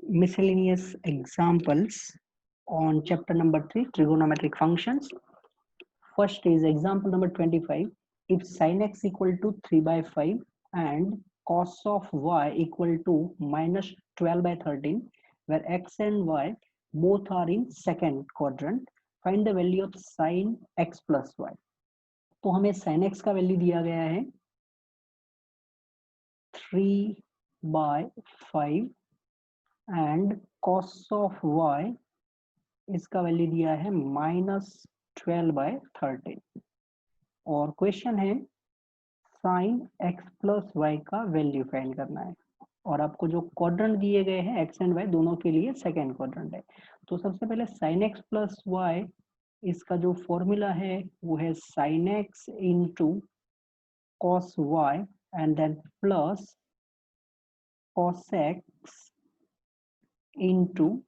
Miscellaneous examples on chapter number 3, trigonometric functions. First is example number 25. If sin x equal to 3 by 5 and cos of y equal to minus 12 by 13, where x and y both are in second quadrant, find the value of sin x plus y. तो हमें sin x का value दिया गया है 3 by 5 and cos of y इसका value दिया है -12/13 और क्वेश्चन है sin x प्लस वाई का वैल्यू फाइंड करना है और आपको जो क्वाड्रेंट दिए गए हैं x एंड y दोनों के लिए सेकेंड क्वाड्रेंट है। तो सबसे पहले sin x प्लस वाई इसका जो फॉर्मूला है वो है sin x into cos y and then plus cos x into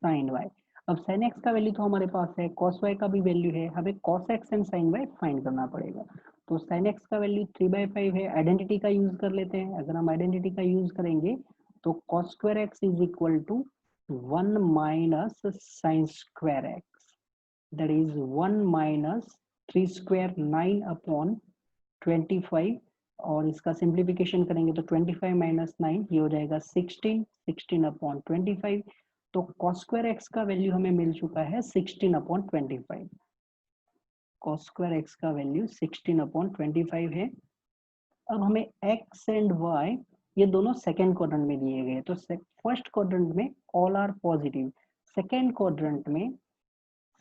sin y। अब sin x का वैल्यू तो हमारे पास है, cos y का भी वैल्यू है, हमें cos x and sin y find करना पड़ेगा। तो sin x का वैल्यू 3/5 है, आइडेंटिटी का यूज कर लेते हैं। अगर हम आइडेंटिटी का यूज करेंगे तो cos square x is equal to 1 minus sin square x, that is 1 minus 3 square 9 upon 25 और इसका सिंप्लीफिकेशन करेंगे तो 25 माइनस 9 ये हो जाएगा 16 अपॉन 25। तो cos square x का वैल्यू हमें मिल चुका है 16 अपॉन 25। cos square x का वैल्यू 16 अपॉन 25 है। अब हमें x एंड y ये दोनों सेकेंड क्वाड्रेंट में दिए गए, तो फर्स्ट क्वाड्रेंट में all are positive, second quadrant में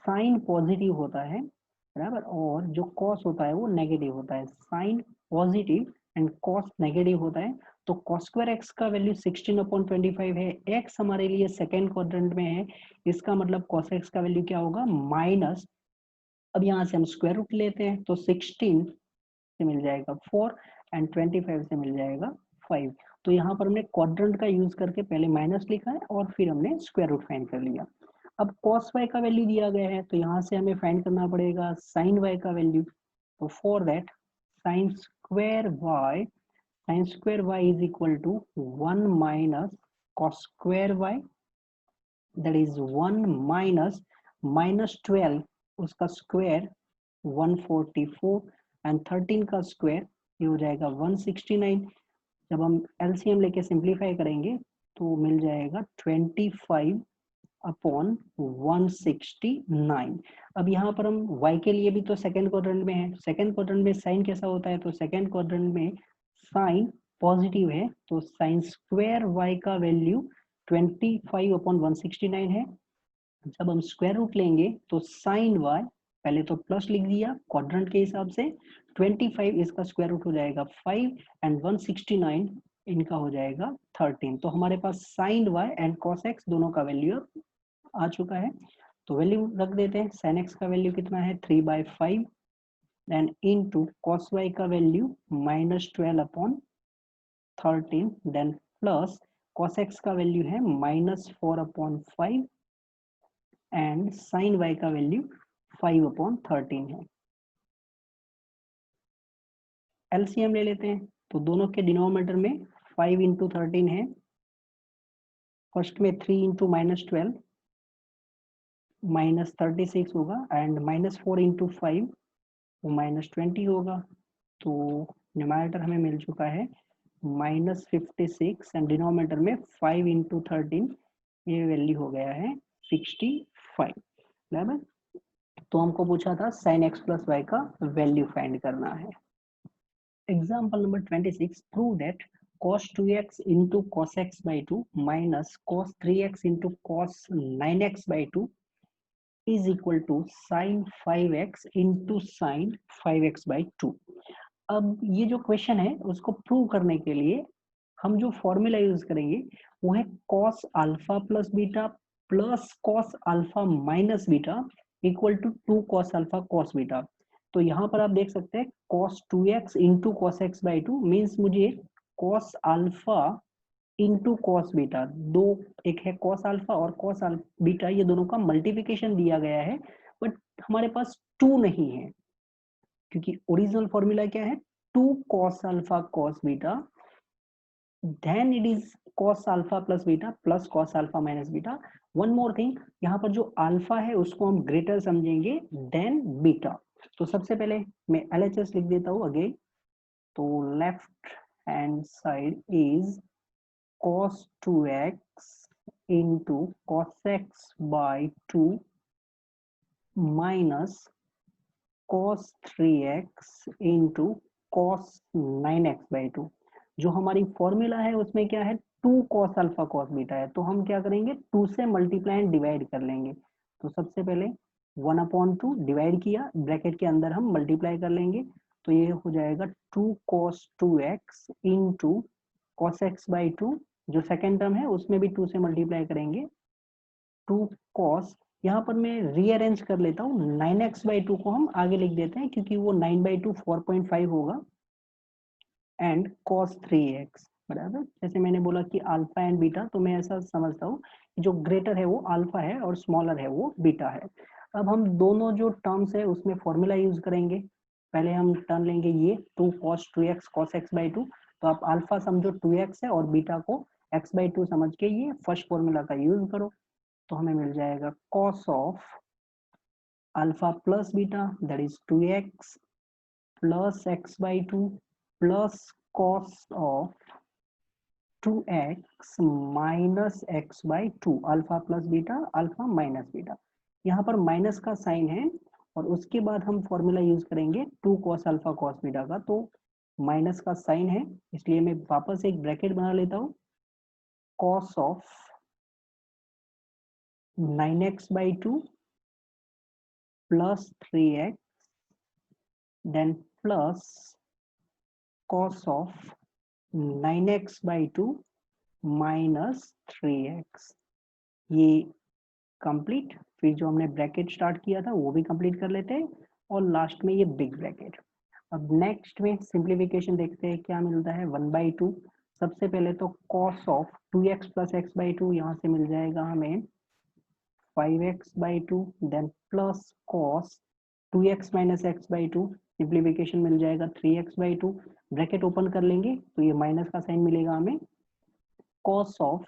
साइन पॉजिटिव होता है बराबर, और जो कॉस होता है वो नेगेटिव होता है। Sine positive and cos negative होता है। तो cos स्क्वायर x का वैल्यू 16 अपॉन 25 है, x हमारे लिए सेकेंड क्वाड्रेंट में है, इसका मतलब cos x का वैल्यू क्या होगा माइनस, अब यहाँ से हम स्क्वायर रूट लेते हैं तो 16 से मिल जाएगा 4 एंड 25 से मिल जाएगा 5। तो यहाँ पर हमने क्वाड्रेंट का यूज करके पहले माइनस लिखा है और फिर हमने स्क्वायर रूट फाइंड कर लिया। अब cos y का वैल्यू दिया गया है तो यहाँ से हमें फाइंड करना पड़ेगा sin y का वैल्यू। तो for that sin square y is equal to 1 minus cos square y, that is 1 minus -12 उसका स्क्वायर 144 एंड 13 का स्क्वायर ये हो जाएगा 169। जब हम एलसीएम लेके सिंप्लीफाई करेंगे तो मिल जाएगा 25 अपॉन 169। अब यहाँ पर हम y के लिए भी तो सेकेंड क्वाड्रेंट में है, सेकेंड क्वाड्रेंट में साइन कैसा होता है, तो सेकेंड क्वाड्रेंट में साइन पॉजिटिव है, तो साइन स्क्वायर y का वैल्यू 25 अपॉन 169 है। जब हम स्क्वायर रूट लेंगे तो साइन y पहले तो प्लस लिख दिया क्वाड्रेंट के हिसाब से, 25 इसका स्क्वायर रूट हो जाएगा 5 एंड 169 इनका हो जाएगा 13। तो हमारे पास sine y and cos x दोनों का वैल्यू आ चुका है। तो वैल्यू रख देते हैं, sin x का वैल्यू कितना है 3/5 देन इनटू cos y का value -12 upon 13 then plus cos x का वैल्यू है -4 अपॉन 5 एंड sin y का वैल्यू 5 अपॉन 13 है। एलसीएम ले लेते हैं तो दोनों के डिनोमिनेटर में 5 इंटू 13 है, फर्स्ट में 3 इंटू -12 -36 होगा एंड -4 इंटू 5 वो -20 होगा। तो न्यूमरेटर हमें मिल चुका है -56 एंड डिनोमिनेटर में 5 इंटू 13 ये वैल्यू हो गया है 65 बराबर। तो हमको पूछा था sin x प्लस y का वैल्यू फाइंड करना है। Example number 26, prove that cos 2x into cos x by 2 minus cos 3x into cos 9x by 2 is equal to sin 5x into sin 5x by 2। अब ये जो question है उसको prove करने के लिए हम जो फॉर्मूला यूज करेंगे वो है cos alpha plus beta plus cos alpha minus beta equal to 2 cos alpha cos beta. तो यहाँ पर आप देख सकते हैं cos 2x into cos x by 2 means मुझे cos alpha into cos beta, दो एक है cos अल्फा और cos बीटा, ये दोनों का मल्टीप्लिकेशन दिया गया है, बट हमारे पास 2 नहीं है क्योंकि ओरिजिनल फॉर्मूला क्या है 2 cos alpha cos beta then it is cos alpha plus beta plus cos alpha minus beta. one more thing, यहाँ पर जो अल्फा है उसको हम ग्रेटर समझेंगे देन बीटा. तो सबसे पहले मैं LHS लिख देता हूँ अगेन. तो left hand side is cos 2x into cos x by 2 minus cos 3x into cos 9x by 2. जो हमारी फॉर्मूला है उसमें क्या है, 2 cos अल्फा cos बीटा है, तो हम क्या करेंगे 2 से मल्टीप्लाई एंड डिवाइड कर लेंगे. तो सबसे पहले 1/2 डिवाइड किया, ब्रैकेट के अंदर हम मल्टीप्लाई कर लेंगे, तो ये हो जाएगा 2 cos 2x into cos x by 2. जो सेकेंड टर्म है उसमें भी 2 से मल्टीप्लाई करेंगे, 2 cos, यहाँ पर मैं रीअरेंज कर लेता हूँ, 9x by 2 को हम आगे लिख देते हैं क्योंकि वो 9 by 2 4.5 होगा, एंड cos 3x बराबर. जैसे मैंने बोला कि अल्फा एंड बीटा, तो मैं ऐसा समझता हूँ जो ग्रेटर है वो अल्फा है और स्मॉलर है वो बीटा है. अब हम दोनों जो टर्म्स है उसमें फॉर्मूला यूज करेंगे. पहले हम टर्म लेंगे ये 2 cos 2x cos x by 2. तो आप अल्फा समझो 2x है और बीटा को x by 2 समझ के ये फर्स्ट फॉर्मूला का यूज करो. तो हमें मिल जाएगा cos of alpha plus beta that is 2x plus x by 2 plus cos of 2x minus x by 2. Alpha plus beta, alpha minus beta. यहाँ पर माइनस का साइन है और उसके बाद हम फॉर्मूला यूज करेंगे 2 cos अल्फा cos बीटा का, तो माइनस का साइन है इसलिए मैं वापस एक ब्रैकेट बना लेता हूँ. cos of 9x by 2 plus 3x then plus cos of 9x by 2 minus 3x. ये कंप्लीट. फिर जो हमने ब्रैकेट स्टार्ट किया था वो भी कंप्लीट कर लेते हैं और लास्ट में ये बिग ब्रैकेट. अब नेक्स्ट में सिंप्लीफिकेशन देखते हैं क्या मिलता है. 1/2. सबसे पहले तो cos of 2x plus x by 2 यहाँ से मिल जाएगा हमें 5x by 2 then plus cos 2x minus x by 2. Simplification मिल जाएगा 3x by 2. ब्रैकेट ओपन कर लेंगे तो ये माइनस का साइन मिलेगा हमें. cos of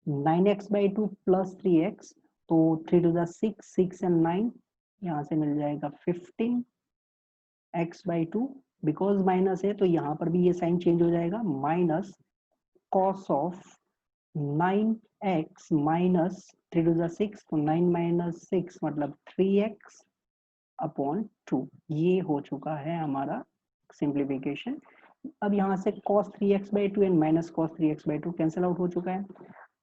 9x by 2 plus 3x, तो 3 to the 6, 6 and 9, यहाँ से मिल जाएगा 15x by 2. बिकॉज माइनस है तो यहाँ पर भी ये साइन चेंज हो जाएगा, minus cos of 9x minus 3 to the 6, तो 9 minus 6 मतलब 3x अपॉन 2. ये हो चुका है हमारा सिंप्लीफिकेशन. अब यहाँ से cos 3x by 2 and minus cos 3x by 2 cancel out हो चुका है.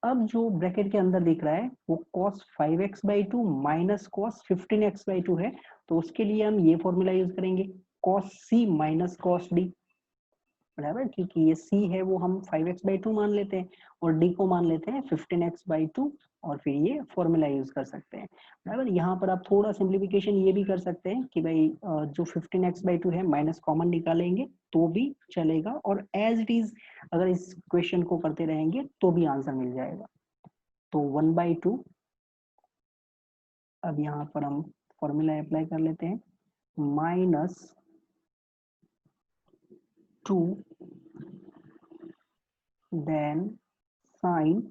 अब जो ब्रैकेट के अंदर दिख रहा है वो cos 5x by 2 minus cos 15x by 2 है, तो उसके लिए हम ये फॉर्मूला यूज करेंगे cos c minus cos d बराबर, क्योंकि ये c है वो हम 5x by 2 मान लेते हैं और d को मान लेते हैं 15x by 2 और फिर ये फॉर्मूला यूज कर सकते हैं बराबर. यहाँ पर आप थोड़ा सिंप्लीफिकेशन ये भी कर सकते हैं कि भाई जो 15x by 2 है माइनस कॉमन निकालेंगे तो भी चलेगा, और एज इट इज अगर इस क्वेश्चन को करते रहेंगे तो भी आंसर मिल जाएगा. तो 1/2. अब यहाँ पर हम फॉर्मूला अप्लाई कर लेते हैं, माइनस 2 देन साइन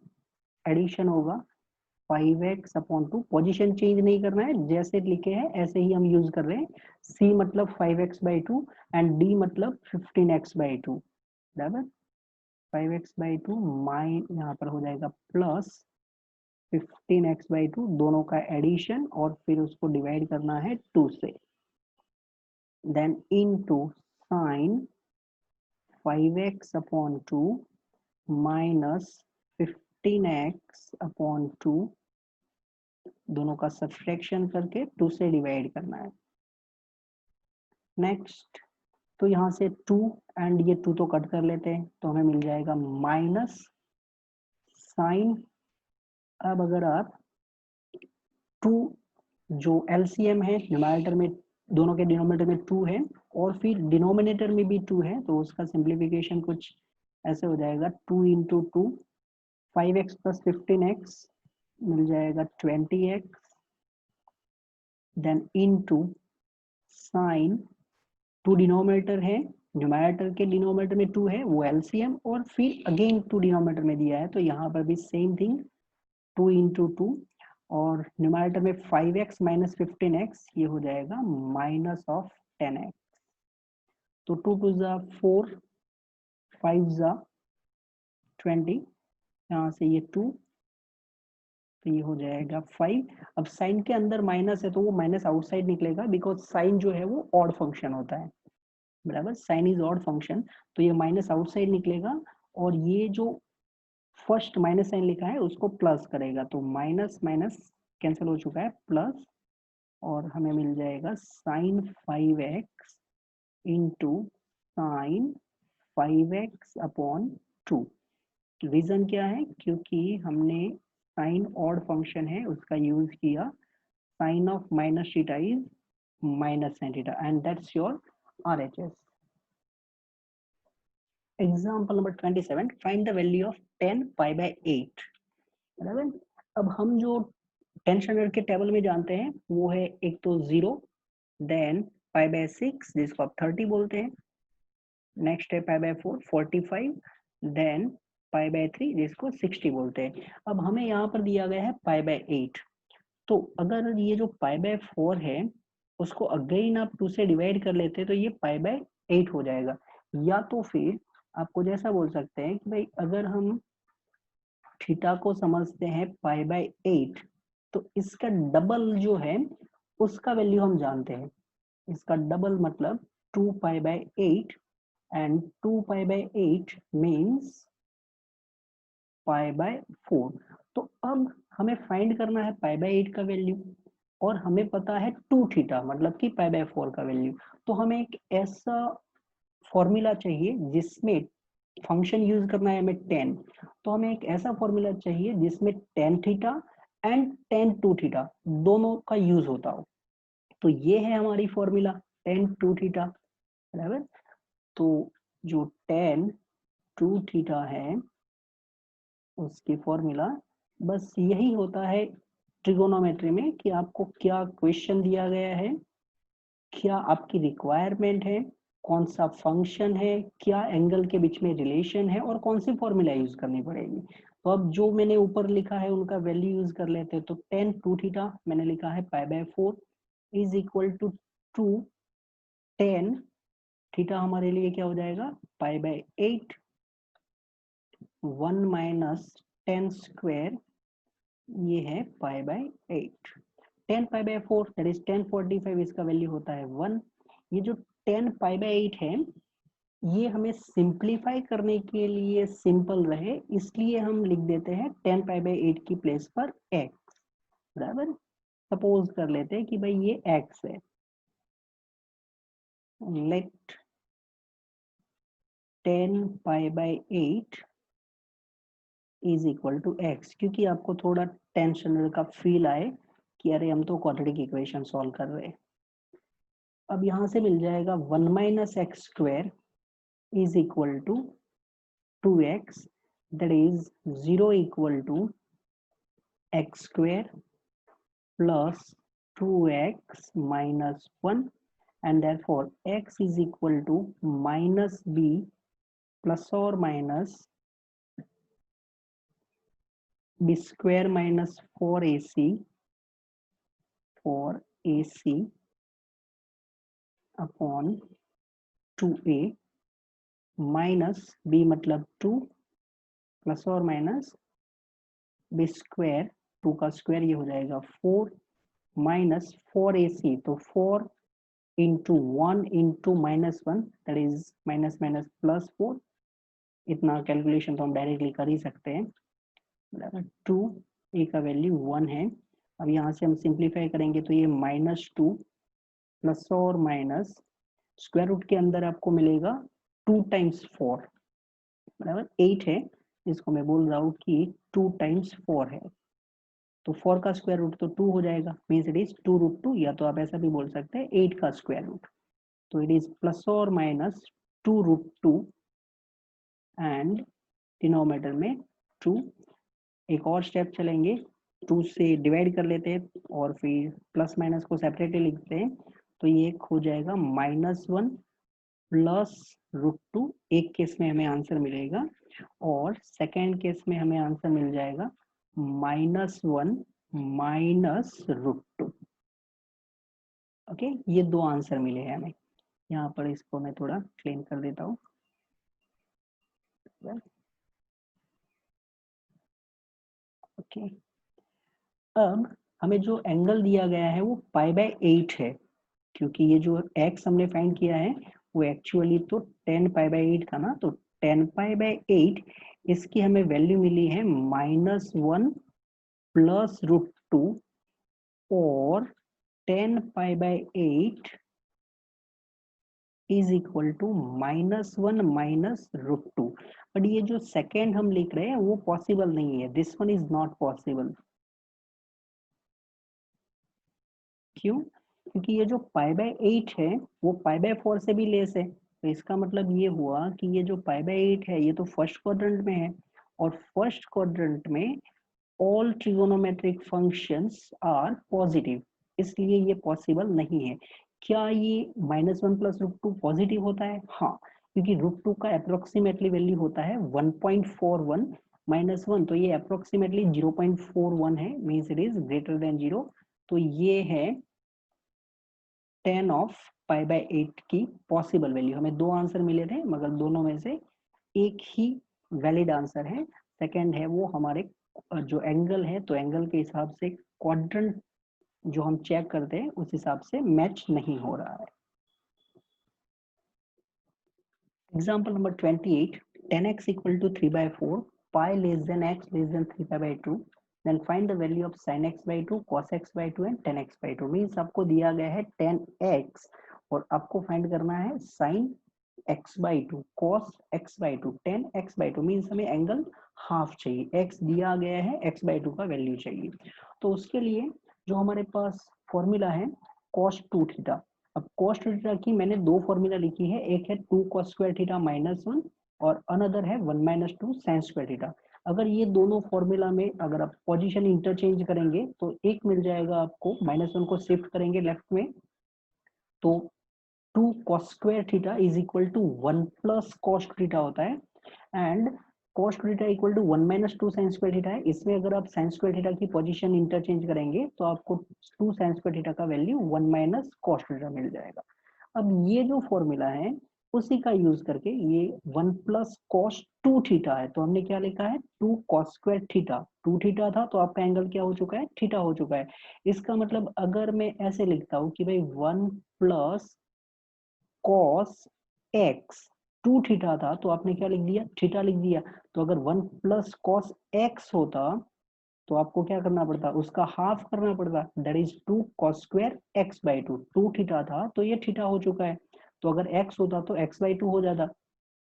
एडिशन होगा 5x अपॉन 2. पोजिशन चेंज नहीं करना है, जैसे लिखे हैं ऐसे ही हम यूज कर रहे हैं. c मतलब 5x by 2 एंड d मतलब 15x by 2 बराबर. 5x by 2 माइन यहाँ पर हो जाएगा प्लस 15x by 2, दोनों का एडिशन और फिर उसको डिवाइड करना है 2 से, then into sine 5x upon 2 minus 15x upon 2, दोनों का सब्ट्रैक्शन करके 2 से डिवाइड करना है. नेक्स्ट, तो यहाँ से 2 एंड ये 2 तो कट कर लेते हैं तो हमें मिल जाएगा माइनस साइन. अब अगर आप 2 जो एलसीएम है न्यूमरेटर में, दोनों के डिनोमिनेटर में 2 है और फिर डिनोमिनेटर में भी 2 है, तो उसका सिंप्लीफिकेशन कुछ ऐसे हो जाएगा 2 इंटू 2, 5x प्लस 15x मिल जाएगा 20x, then into sine 2 denominator है न्यूमरेटर के डिनोमिनेटर में 2 है, वो एलसीएम, और फिर अगेन 2 डिनोमिनेटर में दिया है, तो यहाँ पर भी सेम थिंग 2 इंटू 2, और न्यूमरेटर में 5x माइनस 15x, ये हो जाएगा माइनस ऑफ 10x। तो 2 टू ज़ा 4, 5 ज़ा 20, यहाँ से ये 2, तो ये हो जाएगा 5। अब साइन के अंदर माइनस है तो वो माइनस आउटसाइड निकलेगा, बिकॉज साइन जो है वो ऑड फंक्शन होता है, बराबर, साइन इज ऑड फंक्शन, तो ये माइनस आउटसाइड निकलेगा, और ये जो फर्स्ट माइनस साइन लिखा है उसको प्लस करेगा, तो माइनस माइनस कैंसिल हो चुका है, प्लस, और हमें मिल जाएगा sine 5x into sine 5x upon 2। Reason क्या है, क्योंकि हमने साइन ऑड फंक्शन है उसका यूज किया, sine of minus theta is minus sine theta, and that's your RHS। Example number 27, find the value of 10 pi by 8, बराबर। अब हम जो 10 स्टैंडर्ड के टेबल में जानते हैं वो है एक तो 0, देन पाई बाय 6 जिसको आप 30 बोलते हैं, नेक्स्ट है pi by 4 45, then pi by 3 जिसको 60 बोलते हैं। अब हमें यहाँ पर दिया गया है पाई बाय 8, तो अगर ये जो पाई बाय 4 है उसको अगेन आप 2 से डिवाइड कर लेते हैं तो ये पाई बाय 8 हो जाएगा, या तो फिर आपको जैसा बोल सकते हैं कि भाई अगर हम थीटा को समझते हैं पाई बाय 8, तो इसका डबल जो है उसका वैल्यू हम जानते हैं, इसका डबल मतलब 2 पाई by 8, and 2 pi by 8 means pi by 4। तो अब हमें फाइंड करना है पाई बाय 8 का वैल्यू, और हमें पता है 2 थीटा मतलब कि पाई बाय 4 का वैल्यू, तो हमें एक ऐसा फॉर्मूला चाहिए जिसमें फंक्शन यूज करना है हमें 10, तो हमें एक ऐसा फॉर्मूला चाहिए जिसमें tan theta and tan 2 theta दोनों का यूज होता हो, तो ये है हमारी फॉर्मूला tan 2 थीटा, बराबर। तो जो tan 2 थीटा है उसकी फॉर्मूला बस यही होता है ट्रिगोनोमेट्री में, कि आपको क्या क्वेश्चन दिया गया है, क्या आपकी रिक्वायरमेंट है, कौन सा फंक्शन है, क्या एंगल के बीच में रिलेशन है, और कौन सी फॉर्मूला यूज करनी पड़ेगी। तो अब जो मैंने ऊपर लिखा है उनका वैल्यू यूज कर लेते हैं, तो tan 2 थीटा मैंने लिखा है pi by 4 is equal to 2 tan theta हमारे लिए क्या हो जाएगा pi by 8, 1 minus tan square, ये है pi by 8, 10 pi by 4 that is 1045, इसका वैल्यू होता है 1। ये जो 10 पाई बाय 8 है ये हमें सिंप्लीफाई करने के लिए सिंपल रहे इसलिए हम लिख देते हैं 10 पाई बाय 8 की प्लेस पर x, बराबर। सपोज कर लेते हैं कि भाई ये x है, let 10 pi by 8 is equal to x, क्योंकि आपको थोड़ा टेंशन का फील आए कि अरे हम तो क्वाड्रेटिक इक्वेशन सॉल्व कर रहे हैं। अब यहाँ से मिल जाएगा 1 minus x square is equal to 2x, that is 0 equal to x square plus 2x minus 1, and therefore x is equal to minus b plus or minus b square minus 4ac upon 2a minus b मतलब 2 plus और minus B square, 2 का square ये हो जाएगा 4 minus 4ac, तो 4 into 1 into minus 1 that is minus minus plus 4, इतना calculation तो हम डायरेक्टली कर ही सकते हैं, बराबर। 2 ए का वैल्यू 1 है, अब यहाँ से हम सिंप्लीफाई करेंगे तो ये -2 प्लस और माइनस स्क्वायर रूट के अंदर आपको मिलेगा 2 टाइम्स 4, बराबर 8 है, इसको मैं बोल रहा हूँ कि 2 टाइम्स 4 है, तो 4 का स्क्वायर रूट तो 2 हो जाएगा, मीन्स इट इज 2 रूट 2, या तो आप ऐसा भी बोल सकते हैं 8 का स्क्वायर रूट, तो इट इज प्लस और माइनस 2 रूट 2 एंड डिनोमिनेटर में 2। एक और स्टेप चलेंगे, 2 से डिवाइड कर लेते हैं और फिर प्लस माइनस को सेपरेटली लिखते हैं, तो ये हो जाएगा -1 +√2 एक केस में हमें आंसर मिलेगा, और सेकेंड केस में हमें आंसर मिल जाएगा -1 -√2। ओके, ये दो आंसर मिले हैं हमें। यहाँ पर इसको मैं थोड़ा क्लीन कर देता हूँ। ओके, अब हमें जो एंगल दिया गया है वो π/8 है, क्योंकि ये जो x हमने फाइंड किया है वो एक्चुअली तो 10 π/8 था ना, तो 10 π/8 इसकी हमें वैल्यू मिली है -1 +√2, और 10 π/8 इज इक्वल टू -1 -√2। बट ये जो सेकेंड हम लिख रहे हैं वो पॉसिबल नहीं है, this one is not possible. क्यों? क्योंकि ये जो π/8 है वो π/4 से भी लेस है, तो इसका मतलब ये हुआ कि ये जो π/8 है ये तो फर्स्ट क्वाड्रेंट में है, और फर्स्ट क्वाड्रेंट में all trigonometric functions are positive, इसलिए ये पॉसिबल नहीं है। क्या ये -1 +√2 पॉजिटिव होता है? हाँ, क्योंकि √2 का अप्रोक्सीमेटली वैल्यू होता है 1.41 -1, तो ये अप्रोक्सीमेटली 0.41 है, means it is greater than 0। तो ये है 10 ऑफ π/8 की पॉसिबल वैल्यू। हमें दो आंसर मिले थे, मगर दोनों में से एक ही वैलिड आंसर है, सेकंड है वो हमारे जो एंगल है, तो एंगल के हिसाब से क्वाड्रेंट जो हम चेक करते हैं उस हिसाब से मैच नहीं हो रहा है। Example number 28, 10x equal to 3/4, pi less than x less than 3π/2, then find the value of sin x/2, cos x/2 and tan x/2। Means आपको दिया गया है 10x और आपको फाइंड करना है sin x/2, cos x/2, tan x/2। Means हमें angle half चाहिए, x दिया गया है, x/2 का वैल्यू चाहिए। तो उसके लिए जो हमारे पास फॉर्मूला है cos 2θ। अब cos 2θ की मैंने दो फॉर्मूला लिखी है, एक है 2 cos स्क्वायर थीटा -1 और अनदर है 1 - 2 sin स्क्वायर थीटा। अगर ये दोनों फॉर्मूला में अगर आप पोजीशन इंटरचेंज करेंगे तो एक मिल जाएगा आपको, -1 को शिफ्ट करेंगे लेफ्ट में, तो 2 cos square theta is equal to 1 plus cos theta होता है, and cos theta equal to 1 - 2 sin square theta है। इसमें अगर आप sin स्क्वायर थीटा की पोजीशन इंटरचेंज करेंगे तो आपको 2 sin स्क्वायर थीटा का वैल्यू 1 - cos थीटा मिल जाएगा। अब ये जो फॉर्मूला है उसी का यूज करके ये 1 प्लस cos 2 थीटा है, तो हमने क्या लिखा है 2 cos स्क्वायर थीटा। 2 थीटा था तो आपका एंगल क्या हो चुका है, थीटा हो चुका है। इसका मतलब अगर मैं ऐसे लिखता हूँ कि भाई 1 प्लस cos x 2 थीटा था, तो आपने क्या लिख दिया, थीटा लिख दिया। तो अगर 1 प्लस cos x होता तो आपको क्या करना पड़ता, उसका हाफ करना पड़ता, that is 2 cos square x/2। 2 theta था तो ये थीटा हो चुका है, तो अगर x होता तो x/2 हो जाता।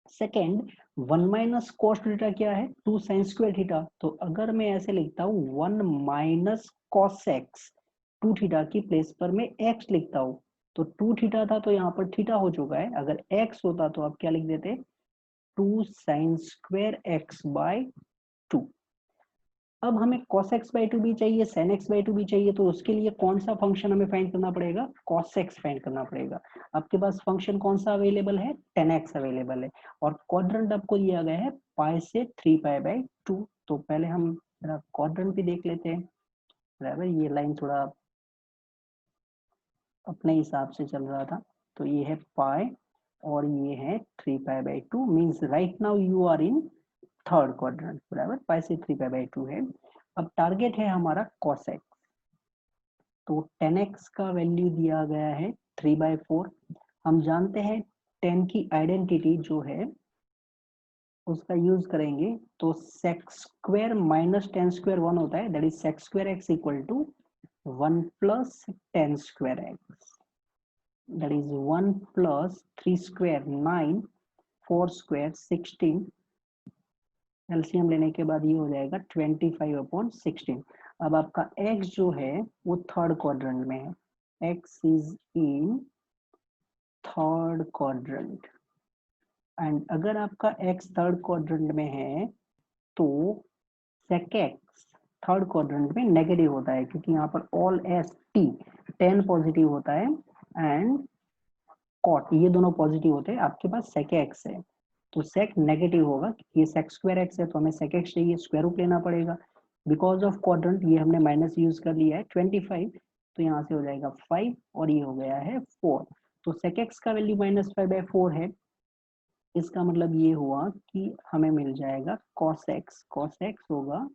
सेकेंड, 1 माइनस cos थीटा क्या है, 2 sin स्क्वायर थीटा। तो अगर मैं ऐसे लिखता हूँ 1 माइनस cos x, 2 थीटा की प्लेस पर मैं x लिखता हूँ, तो 2 थीटा था तो यहाँ पर थीटा हो चुका है। अगर x होता तो आप क्या लिख देते, 2 sin स्क्वायर x/2। अब हमें cos x/2 भी चाहिए, sin x/2 भी चाहिए, तो उसके लिए कौन सा फंक्शन हमें फाइंड करना पड़ेगा, cos x फाइंड करना पड़ेगा। आपके पास फंक्शन कौन सा अवेलेबल है, tan x अवेलेबल है, और क्वाड्रेंट आपको दिया गया है पाई से 3π/2। तो पहले हम क्वाड्रेंट भी देख लेते हैं। बराबर, ये लाइन थोड़ा अपने हिसाब से चल रहा था, तो ये है पाई और ये है 3π/2, means right now you are in third quadrant. बराबर, पाई से 3π/2 है। अब टारगेट है हमारा cos x, तो 10x का वैल्यू दिया गया है 3/4। हम जानते हैं 10 की आइडेंटिटी जो है उसका यूज करेंगे, तो सेक्स स्क्वायर माइनस 10 स्क्वायर 1 होता है, that is sec square x equal to 1 plus 10 square x, that is 1 plus 3 square 9, 4 square 16। LCM लेने के बाद ये हो जाएगा 25/16। अब आपका x जो है वो थर्ड क्वाड्रेंट में है, x is in third quadrant, and अगर आपका x थर्ड क्वाड्रेंट में है तो sec x थर्ड क्वाड्रेंट में नेगेटिव होता है, क्योंकि यहाँ पर ऑल एस टी 10 पॉजिटिव होता है, एंड कॉट, ये दोनों पॉजिटिव होते हैं, आपके पास sec x है तो sec नेगेटिव होगा, ये sec स्क्वायर x है तो हमें sec x चाहिए, स्क्वायर रूट लेना पड़ेगा। बिकॉज ऑफ क्वाड्रेंट ये हमने माइनस यूज कर लिया है 25, तो यहाँ से हो जाएगा 5 और ये हो गया है 4। तो sec x का वैल्यू -5/4 है, इसका मतलब ये हुआ कि हमें मिल जाएगा cos x होगा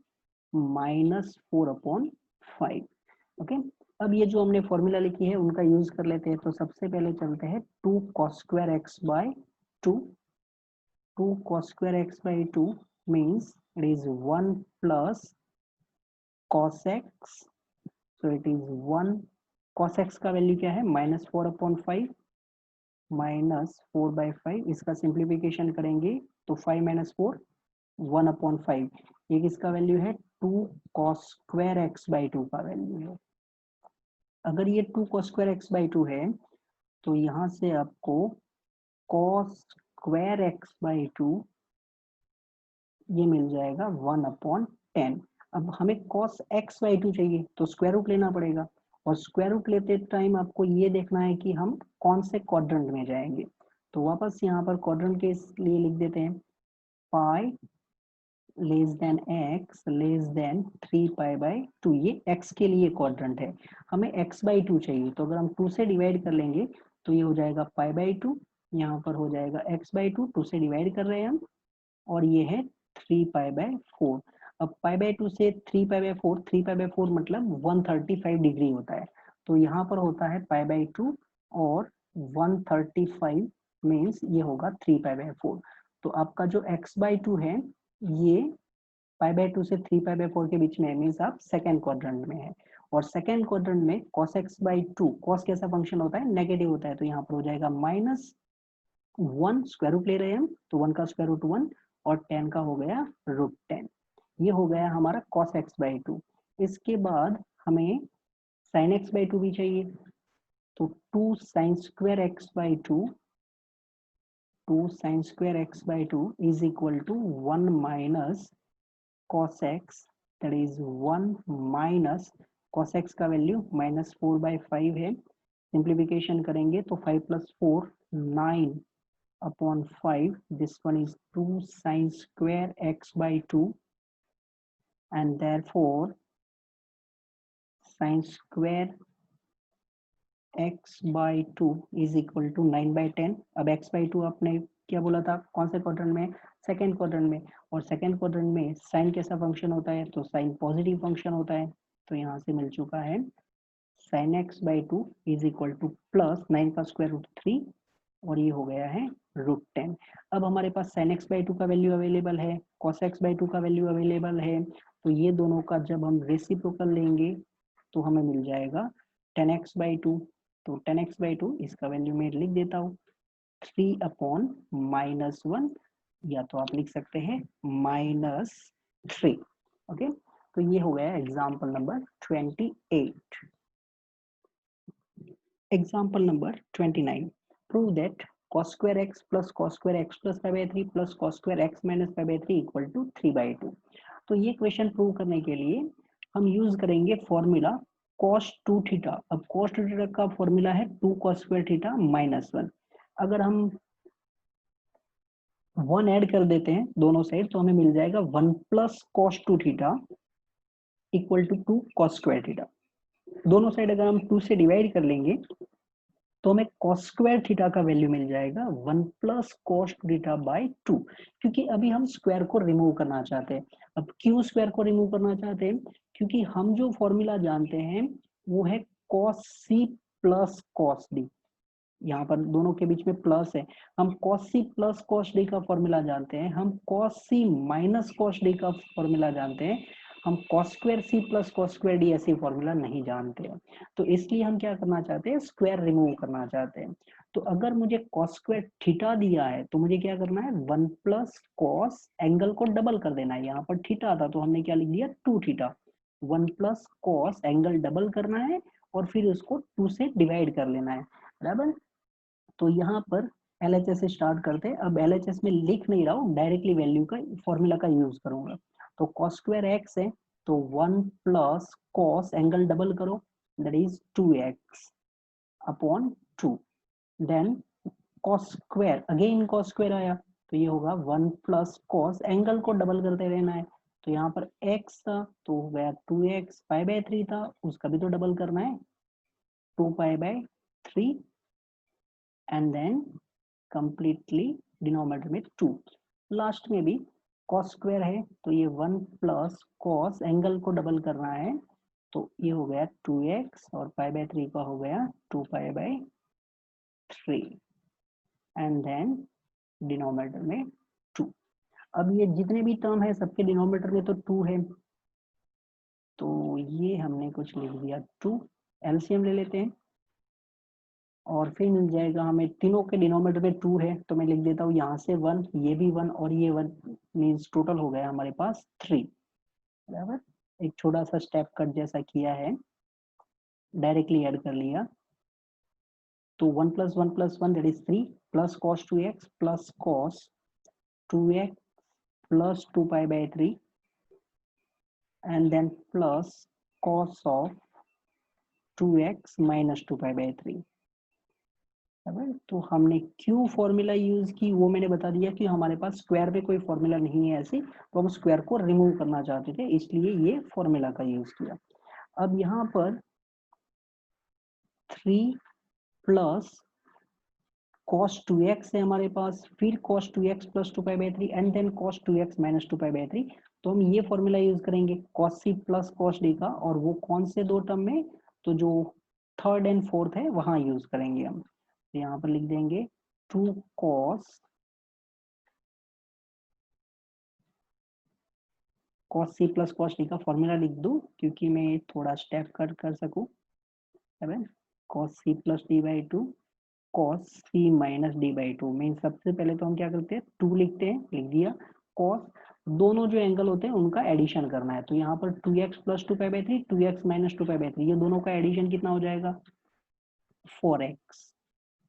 -4/5। ओके, अब ये जो हमने फॉर्मूला लिखी है उनका यूज कर लेते हैं। तो सबसे पहले चलते हैं 2 cos square x by 2, 2 cos square x by 2 means it is 1 plus cos x, so it is 1 cos x का वैल्यू क्या है -4/5 -4/5, इसका सिंप्लीफिकेशन करेंगे तो 5 - 4 1/5, ये किसका वैल्यू है 2 cos square x by 2 का वैल्यू है। अगर ये 2 cos square x by 2 है तो यहाँ से आपको cos square x by 2 ये मिल जाएगा 1/10। अब हमें cos x by 2 चाहिए तो स्क्वायर रूट लेना पड़ेगा, और स्क्वायर रूट लेते टाइम आपको ये देखना है कि हम कौन से क्वाड्रेंट में जाएंगे। तो वापस यहाँ पर क्वाड्रेंट के लिए लिख देते हैं pi less than x less than 3π/2, ये x के लिए क्वाड्रेंट है, हमें x/2 चाहिए। तो अगर हम 2 से डिवाइड कर लेंगे तो ये हो जाएगा π/2, यहाँ पर हो जाएगा x/2, 2 से डिवाइड कर रहे हैं हम, और ये है 3π/4। अब π/2 से 3π/4, 3π/4 मतलब 135 डिग्री होता है, तो यहाँ पर होता है π/2 और 135 मीन्स ये होगा 3π/4। तो आपका जो x/2 है ये π/2 से 3π/4 के बीच में मीन्स आप सेकेंड क्वाड्रेंट में है, और सेकेंड क्वाड्रेंट में cos x/2, cos कैसा फंक्शन होता है नेगेटिव होता है, तो यहाँ पर हो जाएगा -1, स्क्वायर रूट ले रहे हैं हम तो 1 का स्क्वायर रूट 1 और 10 का हो गया √10, ये हो गया हमारा cos x/2। इसके बाद हमें sin x/2 भी चाहिए, तो 2 sin square x/2, 2 sin square x/2 is equal to 1 minus cos x, that is 1 minus cos x का वैल्यू -4/5 है, सिंप्लीफिकेशन करेंगे तो 5 + 4 9/5, this one is 2 sin square x/2 and therefore sin square x/2 is equal to 9/10। अब x/2 आपने क्या बोला था कौन से क्वाड्रेंट में, सेकेंड क्वाड्रेंट में, और सेकेंड क्वाड्रेंट में साइन कैसा फंक्शन होता है, तो साइन पॉजिटिव फंक्शन होता है, तो यहाँ से मिल चुका है sin x/2 is equal to plus 9 का स्क्वायर रूट 3 और ये हो गया है √10। अब हमारे पास sin x/2 का वैल्यू अवेलेबल है, cos x/2 का वैल्यू अवेलेबल है, तो ये दोनों का जब हम रेसिप्रोकल लेंगे तो हमें मिल जाएगा 10x/2। तो 10x/2 इसका वैल्यू मैं लिख देता हूँ 3/-1, या तो आप लिख सकते हैं -3। ओके, तो ये हो गया example number 28। Example number 29, prove that cos square x plus cos square x plus π/3 plus cos square x minus π/3 equal to 3/2। तो ये क्वेश्चन प्रूव करने के लिए हम यूज करेंगे फॉर्मूला cos 2 थीटा। अब cos 2 थीटा का फॉर्मूला है 2 cos स्क्वायर थीटा -1। अगर हम 1 ऐड कर देते हैं दोनों साइड तो हमें मिल जाएगा 1 plus cos 2 theta equal to 2 cos square theta. दोनों साइड अगर हम 2 से डिवाइड कर लेंगे तो हमें cos स्क्वायर थीटा का वैल्यू मिल जाएगा 1 प्लस cos थीटा बाई 2, क्योंकि अभी हम स्क्वायर को रिमूव करना चाहते हैं। अब क्यों स्क्वायर को रिमूव करना चाहते हैं, क्योंकि हम जो फॉर्मूला जानते हैं वो है cos c प्लस cos d, यहाँ पर दोनों के बीच में प्लस है, हम cos c प्लस cos d का फॉर्मूला जानते हैं, हम cos c minus cos d का फॉर्मूला जानते हैं, हम cos स्क्वायर c प्लस cos स्क्वायर d ऐसी फॉर्मूला नहीं जानते हैं। तो इसलिए हम क्या करना चाहते हैं, स्क्वायर रिमूव करना चाहते हैं। तो अगर मुझे cos स्क्वायर थीटा दिया है तो मुझे क्या करना है 1 प्लस cos, एंगल को डबल कर देना है, यहाँ पर थीटा था तो हमने क्या लिख दिया 2 theta, 1 plus cos angle double करना है और फिर उसको 2 से डिवाइड कर लेना है, बराबर। तो यहाँ पर LHS से स्टार्ट करते हैं। अब LHS में लिख नहीं रहा हूँ, डायरेक्टली वैल्यू का फॉर्मूला का यूज करूंगा। तो cos स्क्वायर x है तो 1 प्लस cos एंगल डबल करो that is 2x/2, then cos square, again cos square आया तो ये होगा 1 प्लस कॉस, एंगल को डबल करते रहना है। तो यहाँ पर x था तो हो गया 2x, π/3 था उसका भी तो डबल करना है, 2π/3 एंड देन कंप्लीटली डिनोमिनेटर में 2। लास्ट में भी कॉस स्क्वायर है तो ये 1 प्लस कॉस, एंगल को डबल करना है तो ये हो गया 2x और π/3 का हो गया 2π/3 एंड देन डिनोमिनेटर में 2। अब ये जितने भी टर्म है सबके डिनोमिनेटर में तो 2 है तो ये हमने कुछ लिख दिया 2, एलसीएम ले लेते हैं और फिर मिल जाएगा हमें, तीनों के डिनोमिनेटर में 2 है तो मैं लिख देता हूँ यहाँ से 1, ये भी 1 और ये 1, मीन्स टोटल हो गया हमारे पास 3। बराबर, एक छोटा सा स्टेप कट जैसा किया है, डायरेक्टली ऐड कर लिया तो 1 + 1 + 1 that is 3 plus cos 2x plus cos 2x plus 2π/3 and then plus cos of 2x minus 2π/3। तो हमने क्यों फॉर्मूला यूज की वो मैंने बता दिया कि हमारे पास स्क्वायर में कोई फॉर्मूला नहीं है ऐसे, तो हम स्क्वायर को रिमूव करना चाहते थे इसलिए ये फॉर्मूला का यूज किया। अब यहाँ पर 3 प्लस cos 2x है हमारे पास, फिर cos 2x plus 2π/3 and then cos 2x minus 2π/3, तो हम ये फॉर्मूला यूज करेंगे cos c प्लस cos d का, और वो कौन से दो टर्म में, तो जो थर्ड एंड फोर्थ है वहां यूज करेंगे हम। तो यहाँ पर लिख देंगे 2 cos c प्लस cos d का फॉर्मूला लिख दूं क्योंकि मैं थोड़ा स्टेप कट कर सकूं, cos c plus d/2 cos c minus d/2 mean सबसे पहले तो हम क्या करते हैं 2 लिखते हैं, लिख दिया, cos दोनों जो एंगल होते हैं उनका एडिशन करना है तो यहाँ पर 2x प्लस 2π/3 2x माइनस 2π/3 ये दोनों का एडिशन कितना हो जाएगा 4x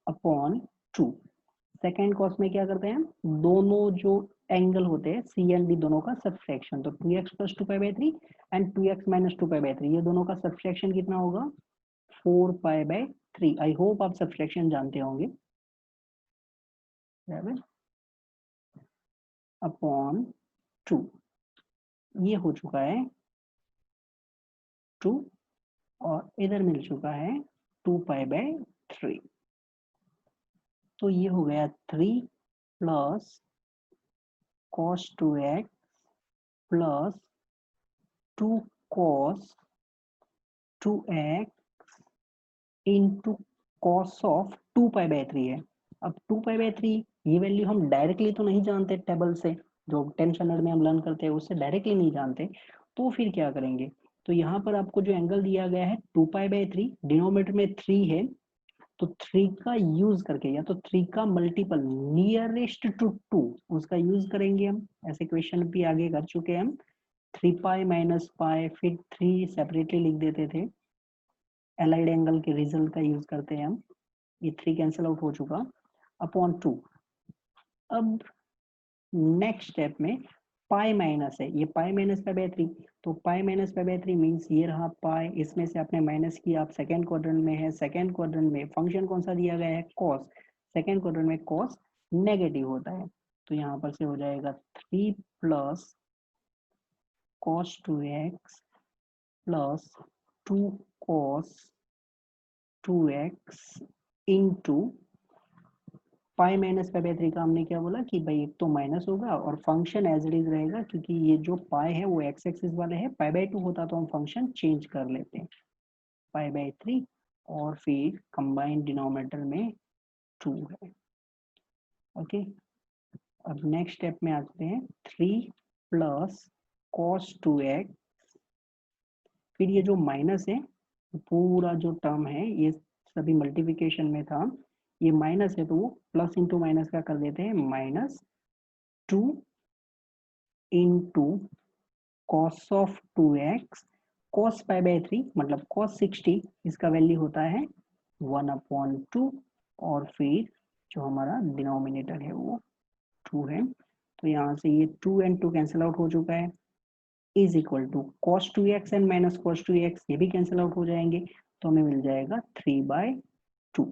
अपॉन 2। सेकेंड कॉस में क्या करते हैं दोनों जो एंगल होते हैं सी एंड डी दोनों का सब्सट्रैक्शन, तो 2x plus 2π/3 and 2x minus 2π/3 ये दोनों का सब्सट्रैक्शन कितना होगा 4π/3। आई होप आप सब्सट्रैक्शन जानते होंगे, अपॉन 2 ये हो चुका है 2 और इधर मिल चुका है 2π/3, तो ये हो गया 3 plus cos 2x plus 2 cos 2x into cos of 2π/3 है। अब 2π/3 ये वैल्यू हम डायरेक्टली तो नहीं जानते टेबल से, जो 10th स्टैंडर्ड में हम लर्न करते हैं उससे डायरेक्टली नहीं जानते, तो फिर क्या करेंगे, तो यहाँ पर आपको जो एंगल दिया गया है 2π/3, डिनोमिनेटर में 3 है तो 3 का यूज करके या तो 3 का मल्टीपल नियरेस्ट टू 2 उसका यूज करेंगे हम, ऐसे क्वेश्चन भी आगे कर चुके हैं हम, 3π माइनस पाई फिर 3 सेपरेटली लिख देते थे, एलाइड एंगल के रिजल्ट का यूज करते हैं हम, ये 3 कैंसिल आउट हो चुका, अपॉन 2। अब नेक्स्ट स्टेप में पाई माइनस है, ये पाई माइनस π/3 तो पाई माइनस π/3 मीन्स ये रहा पाई, इसमें से आपने माइनस किया, आप सेकेंड क्वाड्रेंट में है, सेकेंड क्वाड्रेंट में फंक्शन कौन सा दिया गया है कॉस, सेकेंड क्वाड्रेंट में कॉस नेगेटिव होता है तो यहाँ पर से हो जाएगा 3 plus cos 2x plus 2 cos 2x into pi minus π/3 का हमने क्या बोला कि भाई एक तो माइनस होगा और फंक्शन एज इट इज रहेगा क्योंकि ये जो पाई है वो एक्स एक्सिस वाले है, π/2 होता तो हम फंक्शन चेंज कर लेते हैं π/3 और फिर कंबाइंड डिनोमिनेटर में 2 है। ओके, अब नेक्स्ट स्टेप में आते हैं 3 प्लस cos 2x, फिर ये जो माइनस है पूरा जो टर्म है ये सभी मल्टीप्लिकेशन में था, ये माइनस है तो वो प्लस इंटू माइनस का कर देते हैं, -2 into cos of 2x cos π/3 मतलब cos 60, इसका वैल्यू होता है 1/2 और फिर जो हमारा डिनोमिनेटर है वो 2 है, तो यहाँ से ये 2 and 2 कैंसिल आउट हो चुका है, is equal to cos 2x and minus cos 2x ये भी कैंसिल आउट हो जाएंगे तो हमें मिल जाएगा 3/2।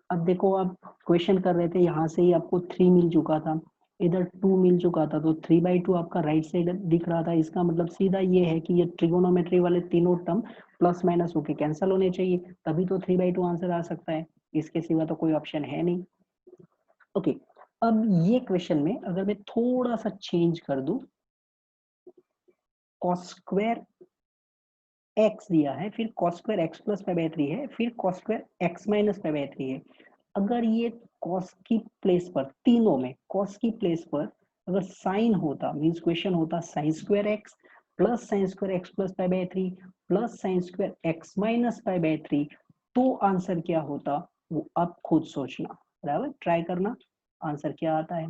अब देखो आप क्वेश्चन कर रहे थे, यहाँ से ही आपको 3 मिल चुका था, इधर 2 मिल चुका था, तो 3/2 आपका राइट साइड दिख रहा था। इसका मतलब सीधा ये है कि ये ट्रिगोनोमेट्री वाले तीनों टर्म प्लस माइनस होके कैंसिल होने चाहिए, तभी तो 3/2 आंसर आ सकता है, इसके सिवा तो कोई ऑप्शन है नहीं। ओके, अब ये क्वेश्चन में अगर मैं थोड़ा सा चेंज कर दूं, कॉस स्क्वायर एक्स दिया है, फिर cos square x plus pi by 3 है, फिर cos square x minus pi by 3 है। अगर ये कॉस की प्लेस पर, तीनों में कॉस की प्लेस पर अगर साइन होता, मींस क्वेश्चन होता sine square x plus sine square x plus pi by 3 plus sine square x minus pi by 3, तो आंसर क्या होता वो आप खुद सोचना, बराबर ट्राई करना आंसर क्या आता है।